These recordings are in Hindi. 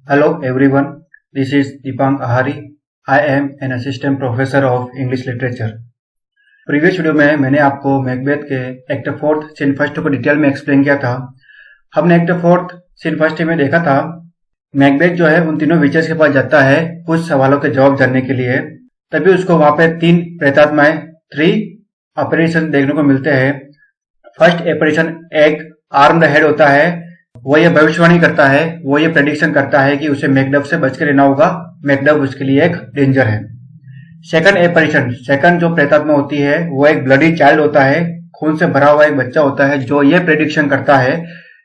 Hello everyone, this is Deepang Ahari. I am an assistant professor of English literature. Previous video में मैंने आपको मैकबेथ के एक्ट फोर्थ सीन फर्स्ट को डिटेल में एक्सप्लेन किया था। हमने एक्ट फोर्थ सीन फर्स्ट में देखा था मैकबेथ जो है उन तीनों विचर्स के पास जाता है कुछ सवालों के जवाब जानने के लिए। तभी उसको वहां पे तीन प्रेतात्माएं 3 ऑपरेशन देखने को मिलते हैं। फर्स्ट ऑपरेशन एक आर्म्ड हेड होता है, वो ये भविष्यवाणी करता है, वो ये प्रेडिक्शन करता है कि उसे मैकडफ से बच के रहना होगा, मैकडफ उसके लिए एक डेंजर है। सेकंड एपरेशन, सेकंड जो प्रेतात्मा होती है वो एक ब्लडी चाइल्ड होता है, खून से भरा हुआ एक बच्चा होता है जो ये प्रेडिक्शन करता है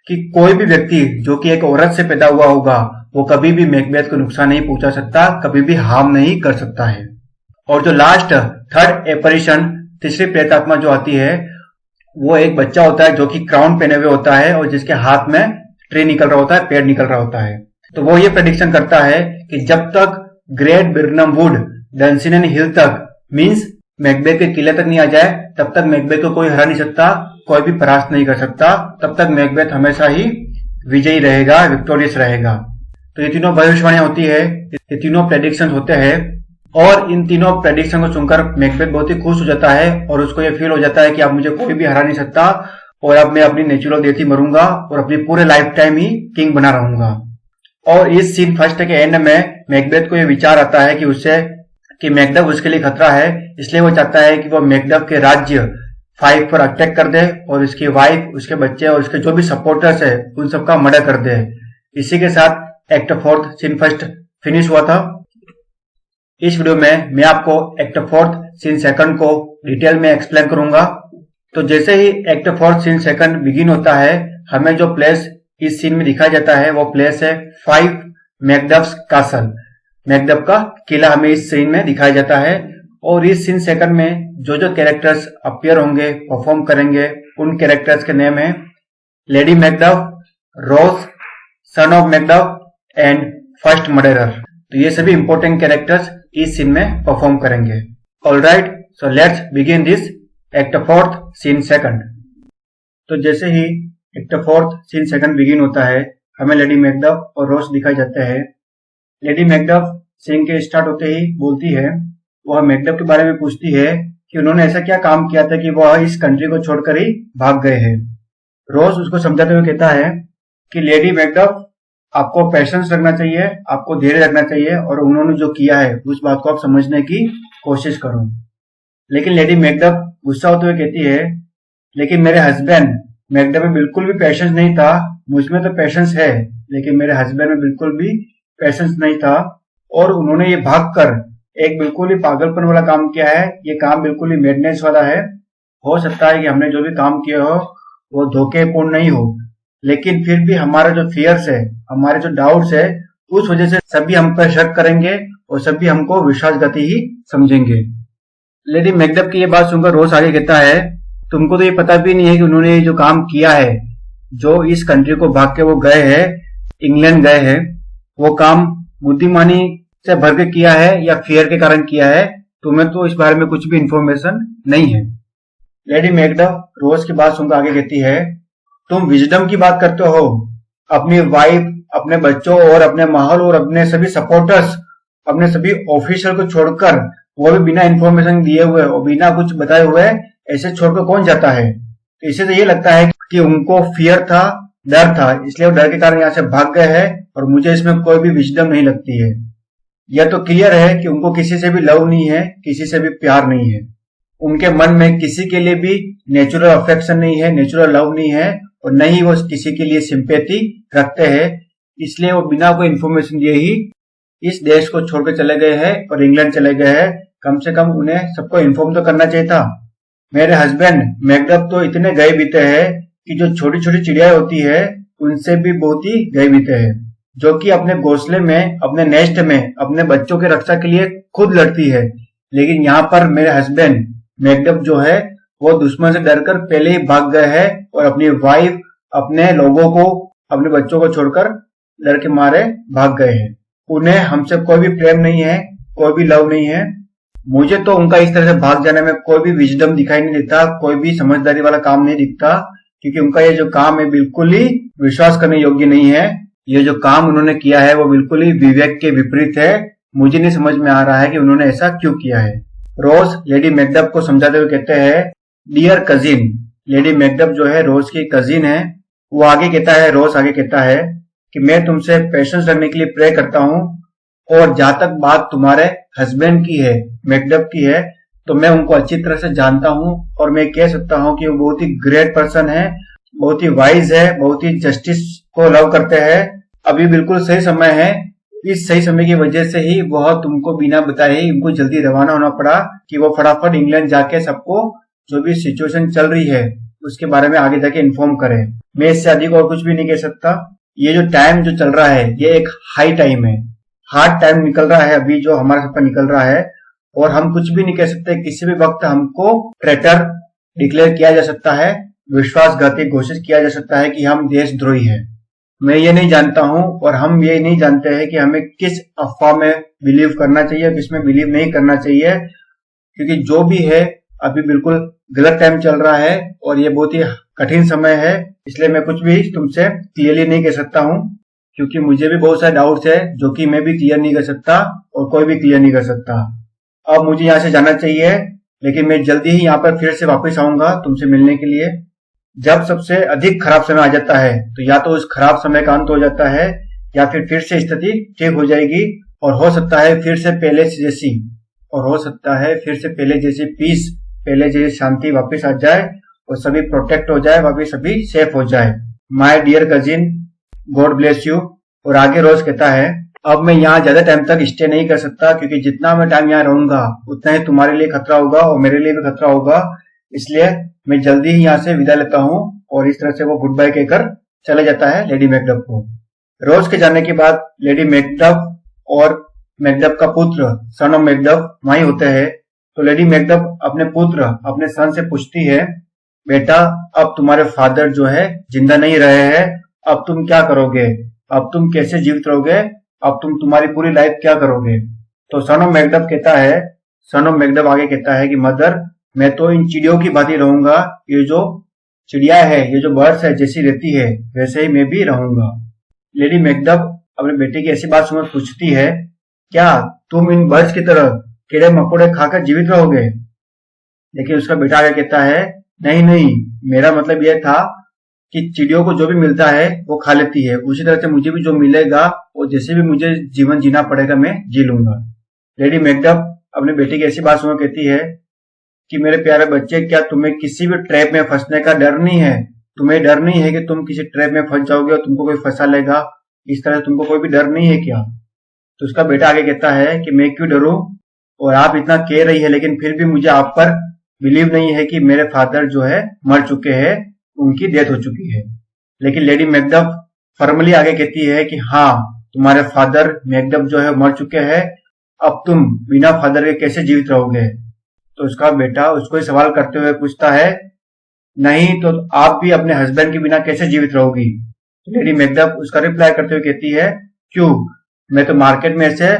कि कोई भी व्यक्ति जो कि एक औरत से पैदा हुआ होगा वो कभी भी मैकबेथ को नुकसान नहीं पहुंचा सकता, कभी भी हार्म नहीं कर सकता है। और जो लास्ट थर्ड एपरेशन, तीसरी प्रेतात्मा जो आती है वो एक बच्चा होता है जो कि क्राउन पहने हुए होता है और जिसके हाथ में ट्री निकल रहा होता है, पेड़ निकल रहा होता है। तो वो ये प्रेडिक्शन करता है कि जब तक ग्रेट बिर्नम वुड डंसिनन हिल तक मींस मैकबेथ के किले तक नहीं आ जाए तब तक मैकबेथ को कोई हरा नहीं सकता, कोई भी परास्त नहीं कर सकता, तब तक मैकबेथ हमेशा ही विजयी रहेगा, विक्टोरियस रहेगा। तो ये तीनों भविष्यवाणियां होती है, ये तीनों प्रेडिक्शन होते हैं और इन तीनों प्रेडिक्शन को सुनकर मैकबेथ बहुत ही खुश हो जाता है और उसको ये फील हो जाता है कि अब मुझे कोई भी हरा नहीं सकता और अब मैं अपनी नेचुरल डेथ ही मरूंगा और अपनी पूरे लाइफ टाइम ही किंग बना रहूंगा। और इस सीन फर्स्ट के एंड में मैकबेथ को यह विचार आता है कि मैकडफ उसके लिए खतरा है, इसलिए वो चाहता है कि वो मैकडफ के राज्य 5 पर अटैक कर दे और उसकी वाइफ, उसके बच्चे और उसके जो भी सपोर्टर्स है उन सबका मर्डर कर दे। इसी के साथ act fourth scene first finish हुआ था। इस वीडियो में मैं आपको एक्ट फोर्थ सीन सेकंड को डिटेल में एक्सप्लेन करूंगा। तो जैसे ही act fourth scene second begin होता है, हमें जो प्लेस इस सीन में दिखाया जाता है वो प्लेस है 5 मैकडफ्स कासल, मैकडफ का किला हमें इस सीन में दिखाया जाता है। और इस सीन सेकंड में जो जो कैरेक्टर्स अपीयर होंगे, परफॉर्म करेंगे, उन कैरेक्टर्स के नेम है lady Macduff, Ross, son of Macduff and first murderer. तो ये सभी इंपॉर्टेंट कैरेक्टर्स इस सीन में परफॉर्म करेंगे। Alright, so let's begin this act fourth scene second. तो जैसे ही act fourth scene second begin होता है, हमें लेडी मैकडफ और रोज दिखाए जाते हैं। लेडी मैकडफ सीन के स्टार्ट होते ही बोलती है, वह मैकडफ के बारे में पूछती है कि उन्होंने ऐसा क्या काम किया था कि वह इस कंट्री को छोड़कर ही भाग गए हैं। रोज उसको समझाते हुए कहता है कि लेडी मैकडफ, आपको पेशेंस रखना चाहिए, आपको धैर्य रखना चाहिए और उन्होंने जो किया है उस बात को आप समझने की कोशिश करो। लेकिन लेडी मैकडफ गुस्सा होते हुए कहती है, लेकिन मेरे हस्बैंड मैकडफ में बिल्कुल भी पेशेंस नहीं था, मुझमें तो पेशेंस है लेकिन मेरे हस्बैंड में बिल्कुल भी पेशेंस नहीं था और उन्होंने ये भागकर एक बिल्कुल ही पागलपन वाला काम किया है। ये काम बिल्कुल ही मैडनेस वाला है। हो सकता है कि हमने जो भी काम किया हो वो धोखेपूर्ण नहीं हो, लेकिन फिर भी हमारा जो फियर्स है, हमारे जो डाउट्स है, उस वजह से सभी हम पर शक करेंगे और सभी हमको विश्वासघाती ही समझेंगे। लेडी मैकडफ की ये बात सुनकर रोज आगे कहता है, तुमको तो ये पता भी नहीं है कि उन्होंने ये जो काम किया है, जो इस कंट्री को भाग के वो गए हैं, इंग्लैंड गए हैं, वो काम बुद्धिमानी से भर के किया है या फियर के कारण किया है। तुम्हें तो इस बारे में कुछ भी इंफॉर्मेशन नहीं है। लेडी मैकडफ रोज की बात सुनकर आगे कहती है, तुम विजडम की बात करते हो, अपनी वाइफ, अपने बच्चों और अपने माहौल और अपने सभी सपोर्टर्स, अपने सभी ऑफिसर को छोड़कर, वो भी बिना इंफॉर्मेशन दिए हुए और बिना कुछ बताए हुए ऐसे छोड़कर कौन जाता है। तो इससे तो ये लगता है कि उनको फियर था, डर था, इसलिए वो डर के कारण यहाँ से भाग गए हैं और मुझे इसमें कोई भी विजडम नहीं लगती है। यह तो क्लियर है कि उनको किसी से भी लव नहीं है, किसी से भी प्यार नहीं है, उनके मन में किसी के लिए भी नेचुरल अफेक्शन नहीं है, नेचुरल लव नहीं है और न ही वो किसी के लिए सिंपैथी रखते हैं। इसलिए वो बिना कोई इन्फॉर्मेशन दिए ही इस देश को छोड़कर चले गए हैं और इंग्लैंड चले गए हैं। कम से कम उन्हें सबको इन्फॉर्म तो करना चाहिए था। मेरे हस्बैंड मैकडफ तो इतने गए बीते हैं कि जो छोटी छोटी चिड़िया होती है उनसे भी बहुत ही गए बीते हैं, जो कि अपने घोंसले में, अपने नेस्ट में, अपने बच्चों के रक्षा के लिए खुद लड़ती है। लेकिन यहाँ पर मेरे हस्बैंड मैकडफ जो है वो दुश्मन से डरकर पहले ही भाग गए हैं और अपनी वाइफ, अपने लोगों को, अपने बच्चों को छोड़कर डर के मारे भाग गए हैं। उन्हें हमसे कोई भी प्रेम नहीं है, कोई भी लव नहीं है। मुझे तो उनका इस तरह से भाग जाने में कोई भी विजडम दिखाई नहीं देता, कोई भी समझदारी वाला काम नहीं दिखता, क्योंकि उनका ये जो काम है बिल्कुल ही विश्वास करने योग्य नहीं है। ये जो काम उन्होंने किया है वो बिल्कुल ही विवेक के विपरीत है। मुझे नहीं समझ में आ रहा है कि उन्होंने ऐसा क्यों किया है। रोज लेडी मैकडफ को समझाते हुए कहते हैं, डियर कजिन। लेडी मैकडफ जो है रोज की कजिन है। वो आगे कहता है, रोज आगे कहता है कि मैं तुमसे पेशेंस रखने के लिए प्रे करता हूँ, और जहां तक बात तुम्हारे हस्बैंड की है, मैकडफ की है, तो मैं उनको अच्छी तरह से जानता हूँ और मैं कह सकता हूँ कि वो बहुत ही ग्रेट पर्सन है, बहुत ही वाइज है, बहुत ही जस्टिस को लव करते हैं। अभी बिल्कुल सही समय है। इस सही समय की वजह से ही वह तुमको बिना बताए ही उनको जल्दी रवाना होना पड़ा कि वो फटाफट इंग्लैंड जाके सबको जो भी सिचुएशन चल रही है उसके बारे में आगे जाके इन्फॉर्म करे। मैं इससे अधिक और कुछ भी नहीं कह सकता। ये जो टाइम जो चल रहा है ये एक हाई टाइम है, हार्ड टाइम निकल रहा है अभी जो हमारे साथ निकल रहा है, और हम कुछ भी नहीं कह सकते। किसी भी वक्त हमको ट्रेटर डिक्लेयर किया जा सकता है, विश्वासघाती घोषित किया जा सकता है कि हम देशद्रोही हैं। मैं ये नहीं जानता हूं और हम ये नहीं जानते हैं कि हमें किस अफवाह में बिलीव करना चाहिए, किस में बिलीव नहीं करना चाहिए, क्योंकि जो भी है अभी बिल्कुल गलत टाइम चल रहा है और ये बहुत ही कठिन समय है। इसलिए मैं कुछ भी तुमसे क्लियरली नहीं कह सकता हूं, क्योंकि मुझे भी बहुत सारे डाउट्स है जो कि मैं भी क्लियर नहीं कर सकता और कोई भी क्लियर नहीं कर सकता। अब मुझे यहाँ से जाना चाहिए, लेकिन मैं जल्दी ही यहाँ पर फिर से वापस आऊंगा तुमसे मिलने के लिए। जब सबसे अधिक खराब समय आ जाता है तो या तो उस खराब समय का अंत हो जाता है या फिर से स्थिति ठीक हो जाएगी, और हो सकता है फिर से पहले जैसी पीस, पहले जैसी शांति वापस आ जाए और सभी प्रोटेक्ट हो जाए, वापस सभी सेफ हो जाए। My dear cousin, God bless you. और आगे रोज कहता है, अब मैं यहाँ ज्यादा टाइम तक स्टे नहीं कर सकता, क्योंकि जितना मैं टाइम यहाँ रहूंगा उतना ही तुम्हारे लिए खतरा होगा और मेरे लिए भी खतरा होगा। इसलिए मैं जल्दी ही यहाँ से विदा लेता हूँ। और इस तरह से वो गुड बाय कहकर चला जाता है लेडी मैकडफ को। रोज के जाने के बाद लेडी मैकडफ और मैकडफ का पुत्र सन ऑफ मैकडफ वहीं होते हैं। तो लेडी मैकडफ अपने पुत्र, अपने सन से पूछती है, बेटा अब तुम्हारे फादर जो है जिंदा नहीं रहे हैं, अब तुम क्या करोगे? अब तुम कैसे जीवित रहोगे? अब तुम तुम्हारी पूरी लाइफ क्या करोगे? तो सन ऑफ मैकडफ कहता है, सन ऑफ मैकडफ आगे कहता है कि मदर, मैं तो इन चिड़ियों की भांति रहूंगा। ये जो चिड़िया है, ये जो बर्ड्स है, जैसी रहती है वैसे ही मैं भी रहूंगा। लेडी मैकडफ अपने बेटे की ऐसी बात सुनकर पूछती है, क्या तुम इन बर्ड्स की तरह कीड़े मकोड़े खाकर जीवित रहोगे? लेकिन उसका बेटा आगे कहता है, नहीं नहीं, मेरा मतलब यह था कि चिड़ियों को जो भी मिलता है वो खा लेती है, उसी तरह से मुझे भी जो मिलेगा वो जैसे भी मुझे जीवन जीना पड़ेगा मैं जी लूंगा। लेडी मैकडफ अपने बेटे की ऐसी बात सुनकर कहती है कि मेरे प्यारे बच्चे, क्या तुम्हें किसी भी ट्रैप में फंसने का डर नहीं है? तुम्हें डर नहीं है कि तुम किसी ट्रैप में फंस जाओगे और तुमको कोई फंसा लेगा? इस तरह तुमको कोई भी डर नहीं है क्या? तो उसका बेटा आगे कहता है कि मैं क्यों डरूं, और आप इतना कह रही है लेकिन फिर भी मुझे आप पर बिलीव नहीं है कि मेरे फादर जो है मर चुके हैं, उनकी डेथ हो चुकी है। लेकिन लेडी मैकडफ फॉर्मली आगे कहती है कि हाँ, तुम्हारे फादर मैकडफ जो है मर चुके हैं, अब तुम बिना फादर के कैसे जीवित रहोगे? तो उसका बेटा उसको सवाल करते हुए पूछता है, नहीं तो आप भी अपने हस्बैंड के बिना कैसे जीवित रहोगी? तो लेडी मैकडफ उसका रिप्लाई करते हुए कहती है, क्यों, मैं तो मार्केट में ऐसे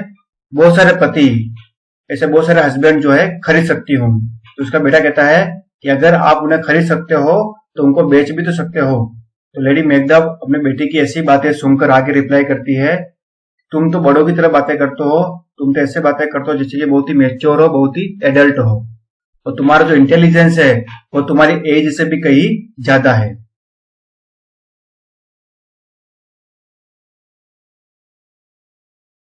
बहुत सारे पति, ऐसे बहुत सारे हस्बैंड जो है खरीद सकती हूँ। तो उसका बेटा कहता है कि अगर आप उन्हें खरीद सकते हो तो उनको बेच भी तो सकते हो। तो लेडी मैकडफ अपने बेटे की ऐसी बातें सुनकर आगे रिप्लाई करती है, तुम तो बड़ों की तरह बातें करते हो, तुम तो ऐसे बातें करते हो जैसे कि बहुत ही मैच्योर हो, बहुत ही एडल्ट हो, और तुम्हारा जो इंटेलिजेंस है वो तुम्हारी एज से भी कहीं ज्यादा है।